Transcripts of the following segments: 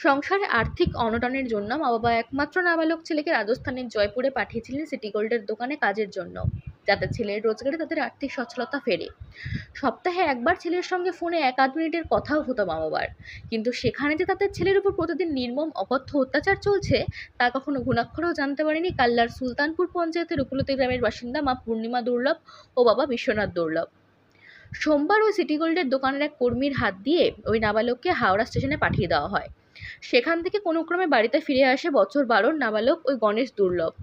সংসারে আর্থিক অনটনের জন্য মা-বাবা একমাত্র নাবালক ছেলেকে রাজস্থানের জয়পুরে পাঠিয়েছিলেন সিটি গোল্ডের দোকানে কাজের জন্য, যাতে ছেলের রোজগারে তাদের আর্থিক সচ্ছলতা ফেরে। সপ্তাহে একবার ছেলের সঙ্গে ফোনে 1-8 মিনিটের কথাও হতো মা-বাবার, কিন্তু সেখানে যে তাদের ছেলের উপর প্রতিদিন নির্মম অকথ্য অত্যাচার চলছে তা কখনো ঘুণাক্ষরেও জানতে পারেনি কাল্লার সুলতানপুর পঞ্চায়েতের উপলতি গ্রামের বাসিন্দা মা পূর্ণিমা দুর্লভ ও বাবা বিশ্বনাথ দুর্লভ। সোমবার ওই সিটি গোল্ডের দোকানের এক কর্মীর হাত দিয়ে ওই নাবালককে হাওড়া স্টেশনে পাঠিয়ে দেওয়া হয়। সেখান থেকে কোনো ক্রমে বাড়িতে ফিরে আসে বছর 12-র নাবালক ওই গণেশ দুর্লভ।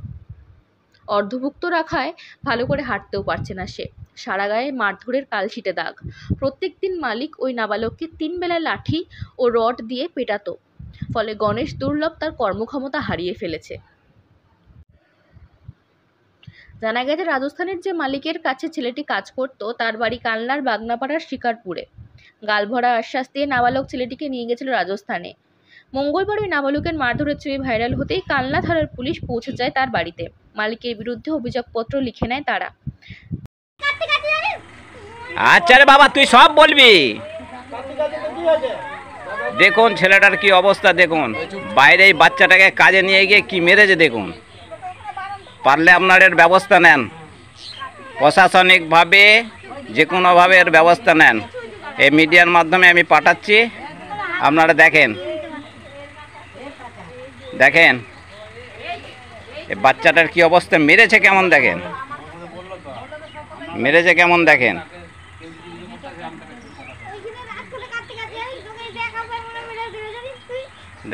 অর্ধভুক্ত রাখায় ভালো করে হাঁটতেও পারছে না সে, সারা গায়ে মারধরের কালশিটে দাগ। প্রত্যেক দিন মালিক ওই নাবালককে 3 বেলায় লাঠি ও রড দিয়ে পেটাতো, ফলে গণেশ দুর্লভ তার কর্মক্ষমতা হারিয়ে ফেলেছে। জানা গেছে রাজস্থানের যে মালিকের কাছে ছেলেটি কাজ করত তার বাড়ি কালনার বাগনাপাড়ার শিকারপুরে। গালভরা আশ্বাস দিয়ে নাবালক ছেলেটিকে নিয়ে গেছিল রাজস্থানে। মঙ্গলবার ওই নাবালকের মারধরের ছবি ভাইরাল হতেই কালনা থানার পুলিশ পৌঁছে যায় তার বাড়িতে। মালিকের বিরুদ্ধে অভিযোগপত্র লিখে নেয় তারা। আচ্ছা রে বাবা, তুই সব বলবি। দেখুন ছেলেটার কি অবস্থা, দেখুন বাইরে এই বাচ্চাটাকে কাজে নিয়ে গিয়ে কি মেরেছে দেখুন। পারলে আপনার এর ব্যবস্থা নেন, প্রশাসনিকভাবে যে কোনোভাবে এর ব্যবস্থা নেন। এই মিডিয়ার মাধ্যমে আমি পাঠাচ্ছি, আপনারা দেখেন দেখেন এই বাচ্চাটার কি অবস্থা, মেরেছে কেমন দেখেন, মেরেছে কেমন দেখেন।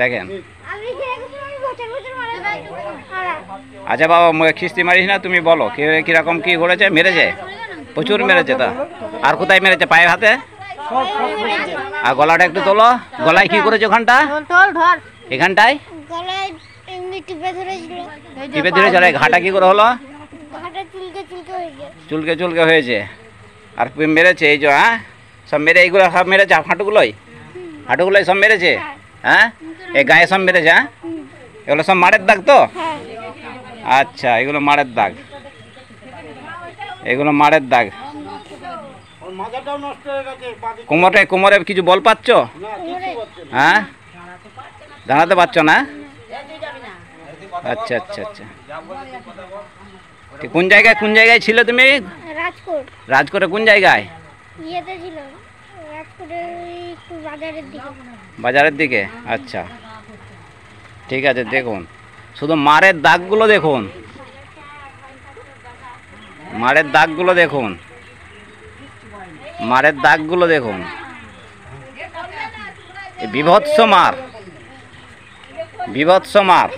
দেখেন আচ্ছা বাবা, খিস্তি মারিস না, তুমি বলো কিরকম কি করেছে। মেরেছে, প্রচুর মেরেছে। তা আর কোথায় মেরেছে? পায়ের হাতে? আর গলাটা একটু তোলো। গলায় কি করেছে? ওখানটা, এখানটায় টিপে ধরেছিল। ঘাটা কি করে হলো? চুলকে চুলকে হয়েছে। আর মেরেছে এই যে, হ্যাঁ সব মেরে, এইগুলো সব মেরেছে হাঁটুগুলোই, হাঁটুগুলোই সব মেরেছে। হ্যাঁ এই গায়ে সব মেরেছে। হ্যাঁ এগুলো সব মারের দাগ তো? আচ্ছা এগুলো মারের দাগ, এগুলো মারের দাগ। কোমরে কোমরে কিছু বল পাচ্ছ? হ্যাঁ জানাতে পারছো না? আচ্ছা আচ্ছা আচ্ছা, কোন জায়গায় কোন জায়গায় ছিল তুমি? রাজকোটে কোন জায়গায়? বাজারের দিকে। আচ্ছা ঠিক আছে, দেখুন শুধু মারের দাগগুলো দেখুন, মারের দাগগুলো দেখুন, মারের দাগগুলো দেখুন। বিভৎস মার, বিভৎস মার।